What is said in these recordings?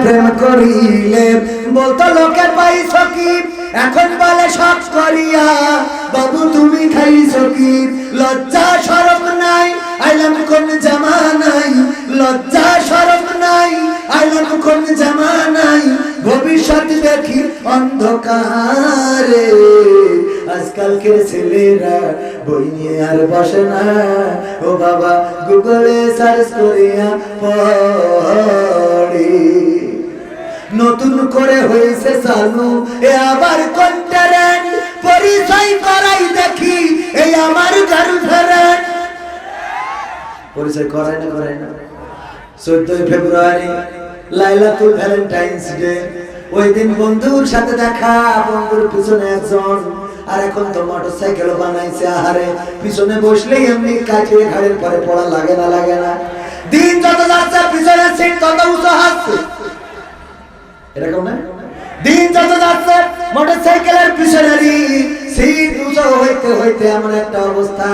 প্রেম করিলে বলতো লোকে পাইছো কি, এখন বলে শখ করিয়া বাবু তুমি খাইছো কি। লজ্জা শরম নাই আইলাম কোন জামানাই, লজ্জা শরম নাই আইলাম কোন জামানাই, ভবিষ্যৎ দেখি অন্ধকারে। আজকালকের ছেলেরা বই নিয়ে আর বসে না, ও বাবা গুগলে সার্চ করিয়া পড়ে। নতুন করে হয়েছে চালু এ আবার কন্টারেন্ট, পরিচয় করাই দেখি এই আমার গার্লফ্রেন্ড। পরিচয় করাই না 14 ফেব্রুয়ারি লাইলাতুল ভ্যালেন্টাইন্স ডে, ওই দিন বন্ধুর সাথে দেখা, বন্ধুর পিছনে একজন, আর এখন তো মোটরসাইকেল বানাইছে। আহারে পিছনে বসলেই এমনি কাটিয়ে ঘাড়ের পরে পড়া লাগে না। দিন যত যাচ্ছে পিছনে সিট তত উঁচু হচ্ছে, এরকম না? দিন যত যাচ্ছে মোটরসাইকেলের পিছনেরই সিট উঁচু হইতে হইতে এমন একটা অবস্থা,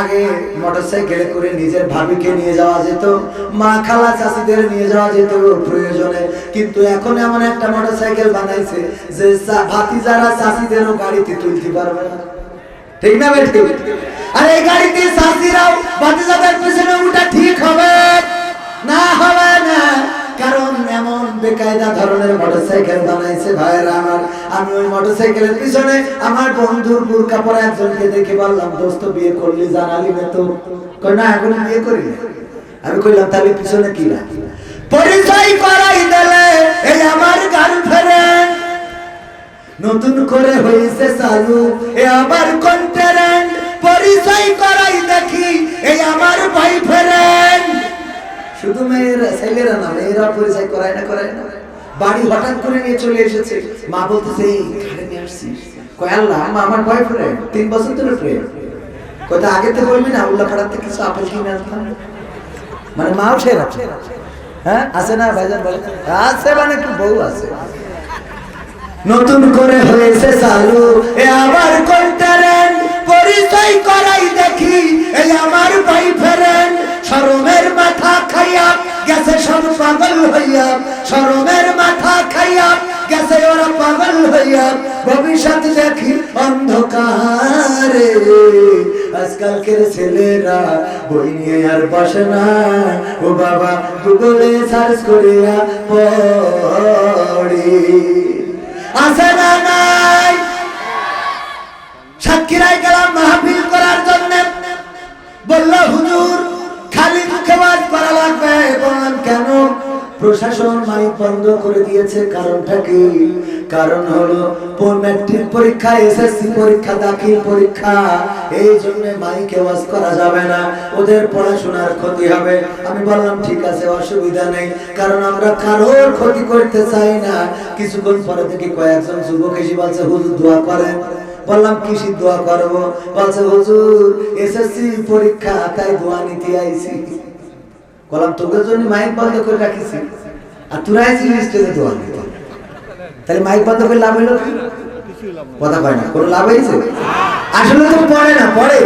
আগে মোটরসাইকেলে করে নিজের ভাবিকে নিয়ে যাওয়া যেত, মা খালা চাচিদের নিয়ে যাওয়া যেত প্রয়োজনে, কিন্তু এখন এমন একটা মোটরসাইকেল বানাইছে যে ভাতিজারা চাচিদেরও গাড়িতে তুলতে পারবে না। ঠিক না ভাই? ঠিক। আর এই গাড়িতে চাচিরাও ভাতিজাদের পিছনে উঠা ঠিক হবে না? হবে না, কারণ এমন বেকায়দা ধরনের মোটরসাইকেল বানাইছে ভাইরা আমার। আমি ওই মোটরসাইকেলের পিছনে আমার বন্ধুর বুরকা পরা একজনকে দেখে বললাম, দোস্ত বিয়ে করলি জানালি না তো? কই না, এখন বিয়ে করি। আমি কইলাম তাহলে পিছনে কি না? পরিচয় করাই দিলে এই আমার গার্লফ্রেন্ড, নতুন করে হয়েছে চালু এ আমার কন্টারেন্ট, পরিচয় করাই দেখি এই আমার বয়ফ্রেন্ড। শুধু মেয়েরা, ছেলেরা না, মেয়েরা পরিচয় করায় না। বাড়ি হঠাৎ করে নিয়ে চলে এসেছে, মা বলতেছে এই ঘরে নিয়ে আসছিস? কয় আল্লাহ মা আমার বয়ফ্রেন্ড, 3 বছর ধরে প্রেম। কয়টা আগে তো বলবি না, উল্লা পাড়াতে কিছু আপেল কিনে আনতাম। মানে মাও সে রাখে, হ্যাঁ আছে না ভাইজান? বলে আছে, মানে কি বউ আছে। নতুন করে হয়েছে চালু এ আবার কন্টারেন্ট, পরিচয় করাই দেখি এই আমার বয়ফ্রেন্ড। শরমের মাথা খাইয়া গেছে সব পাগল হইয়া, শরমের মাথা খাইয়া গেছে ওরা পাগল হইয়া, ভবিষ্যৎ দেখি অন্ধকারে। আজকালকের ছেলেরা বই নিয়ে আর বসে না, ও বাবা গুগলে সার্চ করিয়া পড়ে। আছে না নাই? সাতক্ষীরায় গেলাম মাহফিল করার জন্য, বলল হুজুর খালি মুখে ওয়াজ করা লাগবে। বললাম কেন? প্রশাসন মাইক বন্ধ করে দিয়েছে। কারণটা কি? কারণ হলো ম্যাট্রিক পরীক্ষা, এসএসসি পরীক্ষা, দাখিল পরীক্ষা, এই জন্য মাইকে ওয়াজ করা যাবে না, ওদের পড়াশোনার ক্ষতি হবে। আমি বললাম ঠিক আছে, অসুবিধা নেই, কারণ আমরা কারোর ক্ষতি করতে চাই না। কিছুক্ষণ পরে দেখি কয়েকজন যুবক এসে বলছে হুজুর দোয়া করেন। বললাম কিসের দোয়া করব? বলছে হুজুর এসএসসি পরীক্ষা, তাই দোয়া নিতে আইছি। বললাম তোদের জন্য মাইক বন্ধ করে রাখিছি, আর তোরা আইছিস স্টেজে দোয়া নিতে, তাহলে মাইক বন্ধ করে লাভ হইল? কথা কয় না, কোনো লাভ হয়েছে? আসলে তো পড়ে না, পড়ে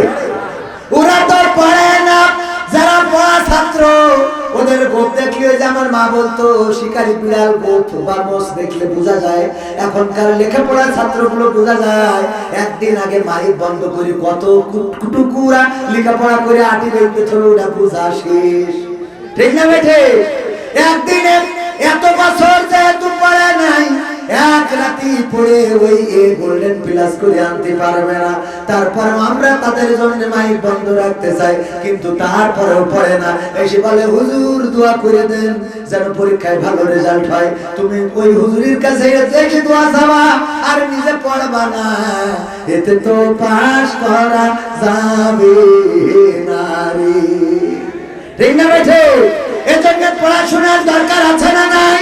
ওরা তো পড়ে না। যারা পড়া ছাত্র ওদের গোপ দেখলে, যে আমার মা বলতো শিকারি বিড়াল গোপ বা মোষ দেখলে বোঝা যায়, এখনকার লেখাপড়া ছাত্রগুলো বোঝা যায়। একদিন আগে মাইক বন্ধ করে কত কুটুকুরা লেখাপড়া করে আটি বেরতে চলো, ওটা বোঝা শেষ। ঠিক না বেঠে? একদিনে এত বছর যেহেতু পড়ে নাই, এক রাতি পড়ে ওই গোল্ডেন প্লাস করে আনতে পারবে না। তারপর আমরা তাদের জন্য মাইক বন্ধ রাখতে চাই, কিন্তু তারপরেও পড়ে না। এসে বলে হুজুর দোয়া করে দেন যেন পরীক্ষায় ভালো রেজাল্ট হয়। তুমি ওই হুজুরের কাছে এসে দোয়া চাওয়া আর নিজে পড়বা না, এতে তো পাস করা যাবে না রে। ঠিক না বেঠে? এজন্য পড়াশোনার দরকার আছে না নাই?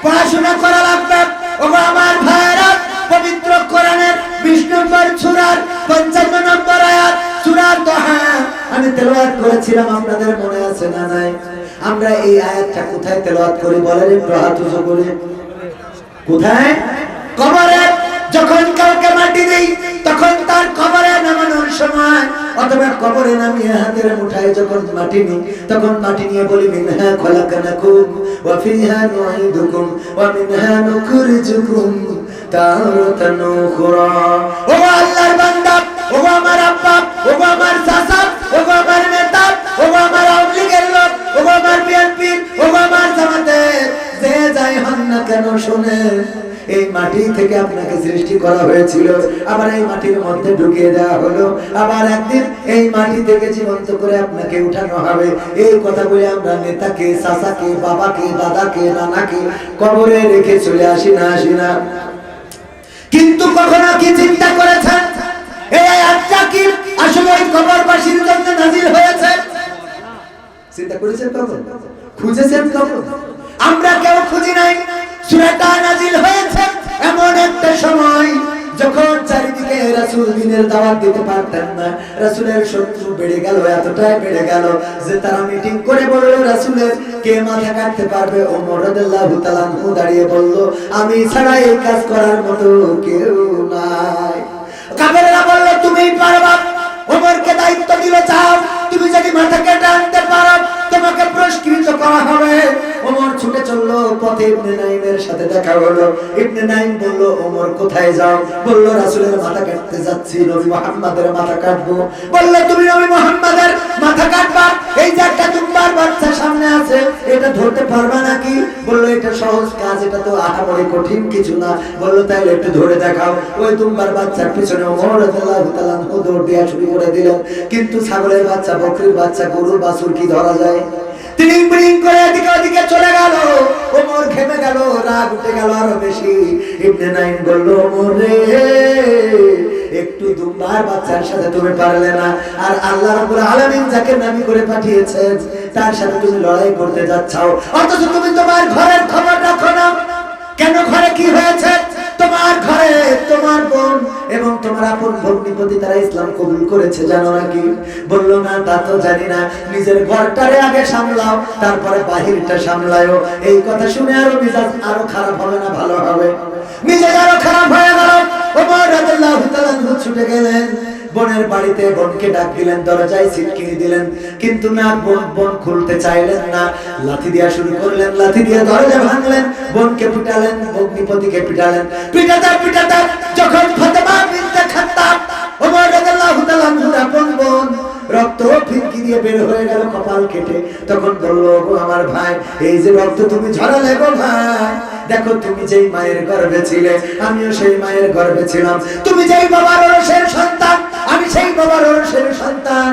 পড়াশোনা করা লাগবে। ওগো আমার ভাইরা, পবিত্র কোরআনের 20 নম্বর সূরার 55 নম্বর আয়াত, সূরা তাহা আমি তেলাওয়াত করেছিলাম, আপনাদের মনে আছে না নাই? আমরা এই আয়াতটা কোথায় তেলাওয়াত করি বলেন একটু হাত উঁচু করে? কোথায়? কবরে। যখন কাউকে মাটি দেই তখন তার কবরে নামানোর সময় অথবা কবরে নামিয়ে হাতের মুঠায় যখন মাটি নিই তখন মাটি নিয়ে বলি মিনহা খলাকনাকুম ওয়া ফিহা নুঈদুকুম ওয়া মিনহা নুখরিজুকুম তারাতান উখরা। ও আল্লাহর বান্দা, ও আমার আব্বা, ও আমার চাচা, ও আমার নেতা, ও আমার আওয়ামী লীগের লোক, ও আমার বিএনপি, ও আমার জামাতের যে যাই হন না কেন শুনে, এই মাটি থেকে আপনাকে সৃষ্টি করা হয়েছিল, আবার এই মাটির মধ্যে ঢুকিয়ে দেওয়া হলো, আবার একদিন এই মাটি থেকে জীবন্ত করে আপনাকে উঠানো হবে। এই কথা বলে আমরা নেতাকে, চাচাকে, বাবাকে, দাদাকে, নানাকে কবরে রেখে চলে আসি না? কিন্তু কখনো কি চিন্তা করেছেন এই আয়াতটা কি আসলে ওই কবরবাসীর জন্য নাজিল হয়েছে? চিন্তা করেছেন কখন? খুঁজেছেন কখন? আমরা কেউ খুঁজি নাই। সূরাটা নাজিল হয়েছে এমন একটা সময় যখন চারিদিকে রাসূল দ্বীনের দাওয়াত দিতে পারতেন না। রাসূলের শত্রু বেড়ে গেল, এতটাই বেড়ে গেল যে তারা মিটিং করে বলল রাসূলের কে মাথা কাটতে পারবে। ওমর রাদিয়াল্লাহু তাআলা দাঁড়িয়ে বলল, আমি ছাড়া এই কাজ করার মতো কেউ নাই। কাফেররা বলল, তুমিই পারবা। ওমরকে দায়িত্ব দিল, যাও তুমি যদি মাথা কেটে আনতে পারো তোমাকে পুরস্কৃত করা হবে। ওমর ছুটে চলল, পথে ইবনে নাইমের সাথে দেখা হলো। ইবনে নাইম বলল, ওমর কোথায় যাও? বলল, রাসূলের মাথা কাটতে যাচ্ছি, নবী মুহাম্মাদের মাথা কাটবো। বলল, তুমি নবী মুহাম্মাদের মাথা কাটবা? এই যে একটা দুম্বার বাচ্চা সামনে আছে, এটা ধরতে পারবা নাকি? বলল, এটা সহজ কাজ, এটা তো আহামরি কঠিন কিছু না। বলল, তাইলে একটু ধরে দেখাও। ওই দুম্বার বাচ্চার পিছনে ওমর রাদিয়াল্লাহু তাআলা দৌড় দেওয়া শুরু করে দিলেন। কিন্তু ছাগলের বাচ্চা, বকরির বাচ্চা, গরুর বাছুর কি ধরা যায়? তিনি ব্রিং করে এদিকে ওদিকে চলে গেল। ওমর ঘেমে গেল, রাগ উঠে গেল আরো বেশি। ইবনে নাইম বলল, ওমর রে, একটু দুম্বার বাচ্চার সাথে তুমি পারলে না, আর আল্লাহ রাব্বুল আলামিন যাকে নবী করে পাঠিয়েছেন তার সাথে তুমি লড়াই করতে যাচ্ছাও, অথচ তুমি তোমার ঘরের খবর রাখো না। কেন? ঘরে কি হয়েছে? তোমার ঘরে তোমার বোন এবং তোমার আপন ভগ্নিপতি তারা ইসলাম কবুল করেছে, জানো নাকি? বলল, না তা তো জানি না। নিজের ঘরটারে আগে সামলাও, তারপরে বাহিরটা সামলাও। এই কথা শুনে আরো মিজাজ আরো খারাপ হবে না ভালো হবে? মিজাজ আরো খারাপ হয়ে গেল। ওমর রাদিয়াল্লাহু তাআলা ছুটে গেলেন বোনের বাড়িতে, বোনকে ডাক দিলেন, দরজায় ছিটকিনি দিলেন, কিন্তু না, বোন খুলতে চাইলেন না। লাঠি দিয়া শুরু করলেন, লাঠি দিয়ে দরজা ভাঙলেন, বোনকে পিটালেন, ভগ্নিপতিকে পিটালেন। পিটাতে যখন ফাতেমা বিনতে খাত্তাব, ওমর রাদিয়াল্লাহু তাআলা আপন বোন, রক্ত ফিনকি দিয়ে বের হয়ে গেল কপাল কেটে, তখন বলল, গো আমার ভাই, এই যে রক্ত তুমি ঝরালে গো ভাই, দেখো তুমি যেই মায়ের গর্ভে ছিলে আমিও সেই মায়ের গর্ভে ছিলাম, তুমি যেই বাবার ওরসের সন্তান আমি সেই বাবার ওরসের সন্তান,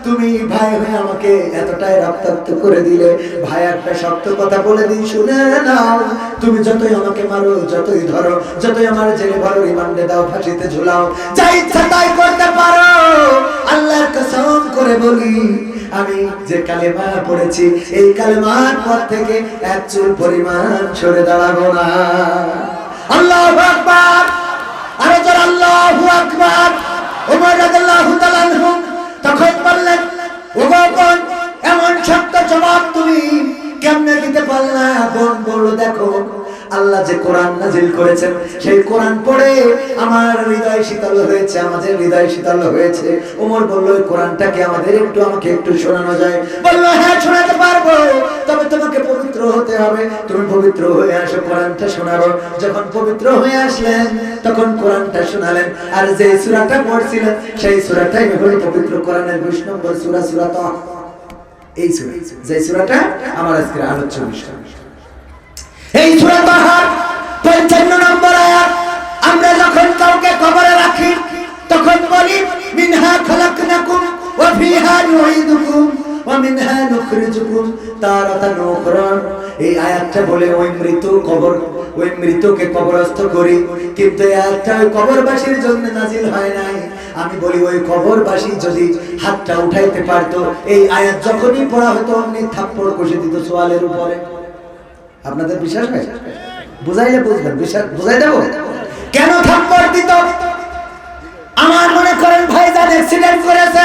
তুমি ভাই হয়ে আমাকে এতটাই রক্তাক্ত করে দিলে। ভাই, একটা শক্ত কথা বলে দিই, শুনে নাও, তুমি যতই আমাকে মারো, যতই ধরো, যতই আমার জেলে ভরো, রিমান্ডে দাও, ফাঁসিতে ঝুলাও, যা ইচ্ছা তাই করতে পারো, আল্লাহর কসম করে বলি, আমি যে কালেমা পড়েছি এই কালেমার পর থেকে এক চুল পরিমাণ সরে দাঁড়াবো না। আল্লাহু আকবার, আরে জোরে আল্লাহু আকবার। ওমর রাদিয়াল্লাহু তাআলা আনহু তখন বললেন, ও বোন, এমন শক্ত জবাব তুমি কেমনে দিতে পারলা? বোন বলল, দেখো আল্লাহ যে কোরআন নাজিল করেছেন সেই কোরআন পড়ে আমার হৃদয় শীতল হয়েছে, আমাদের হৃদয় শীতল হয়েছে। ওমর বলল, ওই কোরআনটাকে আমাকে একটু শোনানো যায়? বলল, হ্যাঁ শোনাতে পারবো, তবে তোমাকে পবিত্র হতে হবে, তুমি পবিত্র হয়ে আসো, কোরআনটা শোনাবো। যখন পবিত্র হয়ে আসলেন তখন কোরআনটা শোনালেন, আর যে সূরাটা পড়ছিলেন সেই সূরাটাই হলো পবিত্র কোরআনের 20 নম্বর সূরা, সূরা তাহা। এই সূরা, যে সূরাটা আমার আজকের আলোচ্য বিষয়, এই সূরা তাহার 55 নম্বর আয়াত। আমরা যখন কাউকে কবরে রাখি তখন বলি, মিনহা খলাকনাকুম ওয়া ফিহা নুঈদুকুম ওয়া মিনহা নুখরিজুকুম তারাতান উখরা। এই আয়াতটা বলে ওই মৃতকে কবরস্থ করি, কিন্তু এই আয়াতটা ওই কবরবাসীর জন্য নাজিল হয় নাই। আমি বলি, ওই কবরবাসী যদি হাতটা উঠাইতে পারতো, এই আয়াত যখনই পড়া হতো অমনি থাপ্পড় কষে দিত সোয়ালের উপরে। আপনাদের বিশ্বাস হয়? বুঝাইলে বুঝবেন, বিশ্বাস বুঝাই দেবো কেন থাপ্পড় দিত। আমার মনে করেন ভাইজান অ্যাক্সিডেন্ট করেছে,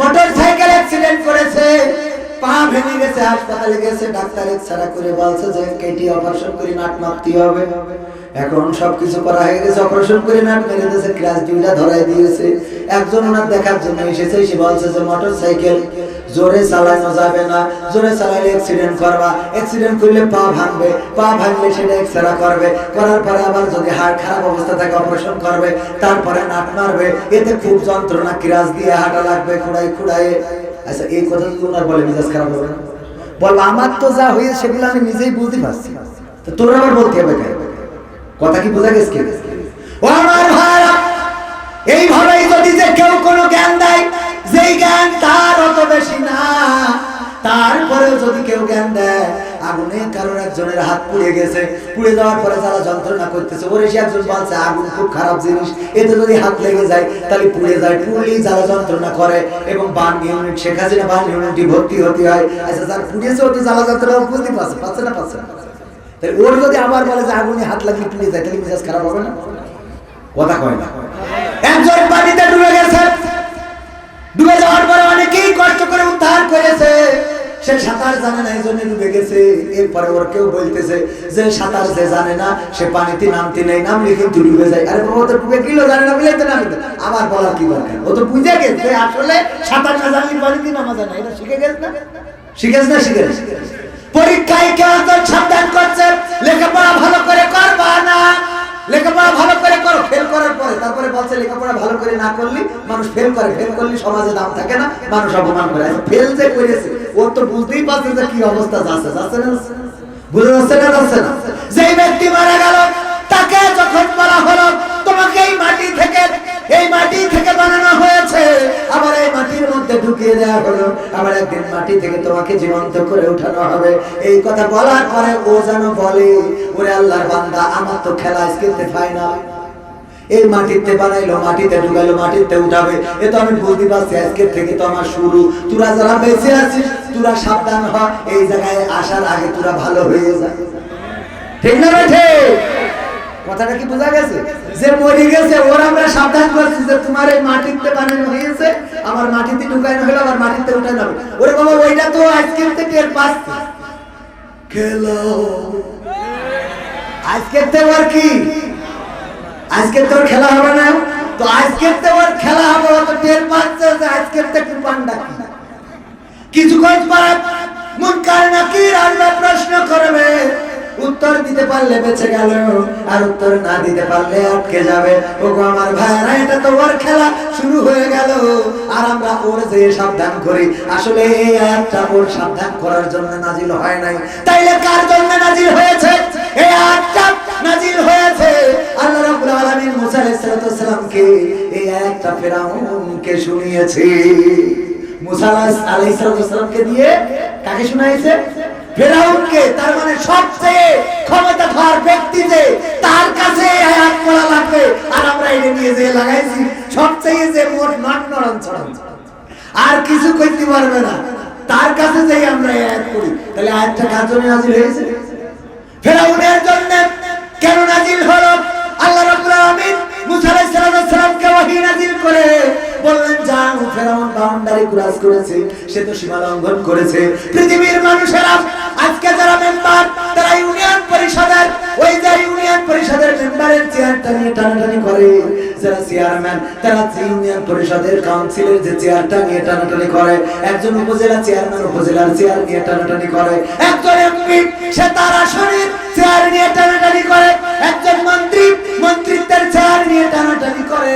মোটরসাইকেল অ্যাক্সিডেন্ট করেছে, পা ভেঙে গেছে, হাসপাতালে গেছে, ডাক্তার এক্সরে করে বলছে যে কেটে অপারেশন করে নাট মারতে হবে। এখন সবকিছু করা হয়ে গেছে, অপারেশন করে নাট মেরে দিয়েছে, ক্লাস দুইটা ধরাই দিয়েছে। একজন ওনার দেখার জন্য এসেছে, সে বলছে যে মোটরসাইকেল জোরে চালানো যাবে না, জোরে চালাইলে অ্যাক্সিডেন্ট করবা, অ্যাক্সিডেন্ট করলে পা ভাঙবে, পা ভাঙলে সেটা এক্সরে করবে, করার পরে আবার যদি হার্ট খারাপ অবস্থা থাকে অপারেশন করবে, তারপরে নাট মারবে, এতে খুব যন্ত্রণা, ক্রাস দিয়ে হাঁটা লাগবে খুঁড়াই খুঁড়াই। আচ্ছা এই কথা যদি ওনার বলে মেজাজ খারাপ হবে না? বলবো আমার তো যা হয়েছে সেগুলো আমি নিজেই বুঝতে পারছি, তো তোর আবার বলতে হবে কেন? কথা কি বোঝা গেছে? ও আমার ভাইরা, এইভাবেই যদি যে কেউ কোনো জ্ঞান দেয়, যেই জ্ঞান তার অত বেশি না, তারপরেও যদি কেউ জ্ঞান দেয়, আগুনে কারোর একজনের হাত পুড়ে গেছে, পুড়ে যাওয়ার পরে যারা যন্ত্রণা করতেছে, ওরে সে একজন বলছে আগুন খুব খারাপ জিনিস, এতে যদি হাত লেগে যায় তাহলে পুড়ে যায়, পুড়লেই যারা যন্ত্রণা করে এবং burn unit, Sheikh Hasina burn ইউনিটে ভর্তি হতে হয়। আচ্ছা যার পুড়েছে ও তো জ্বালা যন্ত্রণা বুঝতে পারছে না? তাই ওর যদি আবার বলে যে আগুনে হাত লাগিয়ে পুড়ে যায়, তাহলে মেজাজ খারাপ হবে না? কথা কয় না। একজন পানিতে ডুবে গেছে, ডুবে যাওয়ার পরে অনেকেই কষ্ট করে উদ্ধার করেছে, সে সাঁতার জানে না এই জন্য ডুবে গেছে। এরপরে ওর কেউ বলতেছে যে সাঁতার যে জানে না সে পানিতে নামতে নেই, নামলে কিন্তু ডুবে যায়। আরে বাবা, ও তো ডুবে গেলেও জানে না, বুঝাইতে না আবার বলার কি দরকার? ও তো বুঝে গেছে আসলে সাঁতার না জানলে পানিতে নামা যায় না, এটা শিখে গেছে না? শিখে গেছে। পরীক্ষায় কেউ তো সাবধান করছে লেখাপড়া ভালো করে করবা না, লেখাপড়া ভালো করে করো, ফেল করার পরে তারপরে বলছে লেখাপড়া ভালো করে না করলে মানুষ ফেল করে, ফেল করলে সমাজে দাম থাকে না, মানুষ অপমান করে। ফেল যে করেছে ও তো বুঝতেই পারছে যে কি অবস্থা যাচ্ছে না, বুঝে যাচ্ছে না? যেই ব্যক্তি মারা গেল তাকে যখন বলা হলো তোমাকে এই মাটি থেকে বানানো হয়েছে, আবার এই মাটির মধ্যে ঢুকিয়ে দেওয়া হলো, আবার একদিন মাটি থেকে তোমাকে জীবন্ত করে উঠানো হবে, এই কথা বলার পরে ও যেন বলে ওরে আল্লাহর বান্দা, আমার তো খেলা আজকে ফাইনাল, এই মাটিতে বানাইলো, মাটিতে ঢুকাইলো, মাটিতে উঠাবে, এ তো আমি বুঝতে পারছি আজকের থেকে তো আমার শুরু। তোরা যারা বেঁচে আছিস তোরা সাবধান হ, এই জায়গায় আসার আগে তোরা ভালো হয়ে যা। ঠিক না ভাই? ঠিক কথাটা কি বোঝা গেছে? যে মরে গেছে ওরা আমরা সাবধান করছি যে তোমার এই মাটিতে বানানো হয়েছে, আমার মাটিতে ঢুকানো হলো, আবার মাটিতে উঠানো হবে। ওরে বাবা, ওইটা তো আজকে থেকে টের পাচ্ছি। খেলো আজকে তো আর কি, আজকে তোর খেলা হবে না, তো আজকে তোর খেলা হবে, তো টের পাচ্ছে যে আজকে থেকে পান্ডা কি কিছুক্ষণ পরে মুনকার নাকির আল্লাহ প্রশ্ন করবে, উত্তর দিতে পারলে বেঁচে গেল, আর উত্তর না দিতে পারলে আটকে যাবে। ওগো আমার ভাইরা, এটা তো ওর খেলা শুরু হয়ে গেল, আর আমরা ওর যে সাবধান করি, আসলে এই আয়াতটা ওর সাবধান করার জন্য নাজিল হয় নাই। তাইলে কার জন্য নাজিল হয়েছে? এই আয়াতটা নাজিল হয়েছে আল্লাহ রাব্বুল আলামিন মুসা আলাইহিস সালামকে, এই আয়াতটা ফিরাউনকে শুনিয়েছে। মুসা আলাইহিস সালামকে দিয়ে কাকে শোনাইছে? ফিরাউনকে। তার মানে সবচেয়ে ক্ষমতাধর ব্যক্তি যে, তার কাছে আয়াত পড়া লাগবে, আর আমরা এটা নিয়ে যে লাগাইছি সবচেয়ে যে মোট নড়নচড়ন আর কিছু করতে পারবে না, তার কাছে যেই আমরা আয়াত করি। তাহলে আয়াতটা কার জন্য নাজিল হয়েছে? ফিরাউনের জন্য। কেন নাজিল হলো? আল্লাহ রাব্বুল আলামিন মুসা আলাইহিস সালামকে ওহী নাজিল করে বললেন, যাও, ফিরাউন বাউন্ডারি ক্রস করেছে, সে তো সীমা লঙ্ঘন করেছে। পৃথিবীর মানুষেরা আজকে যারা মেম্বার, তারা ইউনিয়ন পরিষদের, ওই যে ইউনিয়ন পরিষদের মেম্বারের চেয়ারটা নিয়ে টানাটানি করে, যারা চেয়ারম্যান তারা ইউনিয়ন পরিষদের কাউন্সিলের যে চেয়ারটা নিয়ে টানাটানি করে, একজন উপজেলা চেয়ারম্যান উপজেলার চেয়ার নিয়ে টানাটানি করে, একজন এমপি সে তার আসনের চেয়ার নিয়ে টানাটানি করে, একজন মন্ত্রী মন্ত্রিত্বের চেয়ার নিয়ে টানাটানি করে,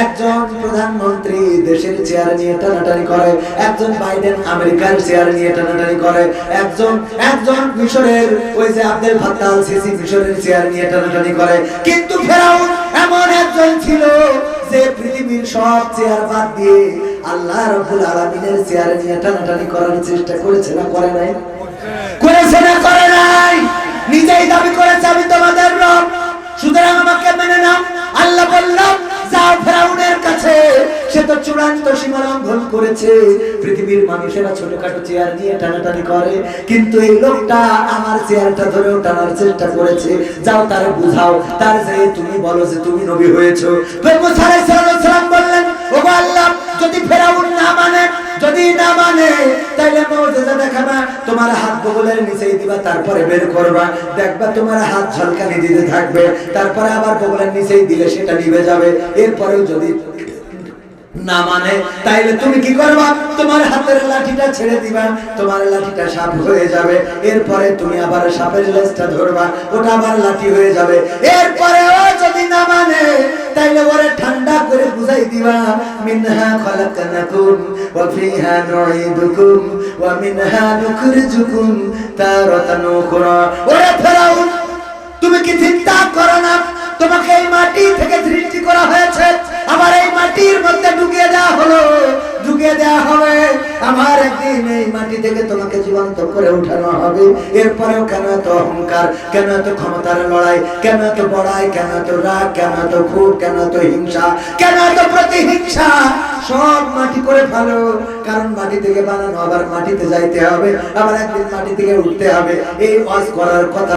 একজন প্রধানমন্ত্রী দেশের চেয়ার নিয়ে টানাটানি করে, একজন বাইডেন আমেরিকার চেয়ার নিয়ে টানাটানি করে, একজন মিশরের ওই যে আব্দুল ফাত্তাহ আল সিসি মিশরের চেয়ার নিয়ে টানাটানি করে। কিন্তু ফিরাউন এমন একজন ছিল যে পৃথিবীর সব চেয়ার বাদ দিয়ে আল্লাহ রাব্বুল আলামিনের চেয়ার নিয়ে টানাটানি করার চেষ্টা করেছে না করে নাই? করেছে না করে নাই? নিজেই দাবি করেছে আমি তোমাদের রব, সুতরাং আমাকে মেনে নাও। আল্লাহ বললেন, যাও ফিরাউনের কাছে, সে তো চূড়ান্ত সীমা লঙ্ঘন করেছে। পৃথিবীর মানুষেরা ছোটখাটো চেয়ার নিয়ে টানাটানি করে, কিন্তু এই লোকটা আমার চেয়ারটা ধরেও টানার চেষ্টা করেছে। যাও তারে বুঝাও, তার যে তুমি বলো যে তুমি নবী হয়েছো। মুসা আলাইহিস সালাম বললেন, ওগো আল্লাহ, যদি ফিরাউন না মানে যদি না মানে তাইলে মুজিজা দেখাবা, তোমার হাত বগলের নিচেই দিবা, তারপরে বের করবা, দেখবা তোমার হাত ঝলকানি দিতে থাকবে, তারপরে আবার বগলের নিচেই দিলে সেটা নিভে যাবে। এরপরেও যদি না মানে তাইলে তুমি কি করবা, তোমার হাতের লাঠিটা ছেড়ে দিবা, তোমার লাঠিটা সাপ হয়ে যাবে, এরপরে তুমি আবার সাপের লেজটা ধরবা, ওটা আবার লাঠি হয়ে যাবে। এরপরে ও যদি না মানে তাইলে ওরে ঠান্ডা করে বুঝাই দিবা, মিনহা খলাকনাকুম ওয়া ফিহা নুঈদুকুম ওয়া মিনহা নুখরিজুকুম তারাতান উখরা। ওরে ফেরাউন, তুমি কি চিন্তা করো না, তোমাকে এই মাটি থেকে সৃষ্টি করা হয়েছে, আবার এই মাটির মধ্যে ঢুকিয়ে দেওয়া হলো, ঢুকিয়ে দেওয়া হবে, আমার একদিন এই মাটি থেকে তোমাকে জীবন্ত করে উঠানো হবে। এরপরেও কেন এত অহংকার, কেন এত ক্ষমতার লড়াই, কেন এত বড়াই, কেন এত রাগ, কেন এত ক্ষোভ, কেন এত হিংসা, কেন এত প্রতিহিংসা? সব মাটি করে ফেলো, কারণ মাটি থেকে বানানো, আবার মাটিতে যাইতে হবে, আবার একদিন মাটি থেকে উঠতে হবে। এই ওয়াজ করার কথা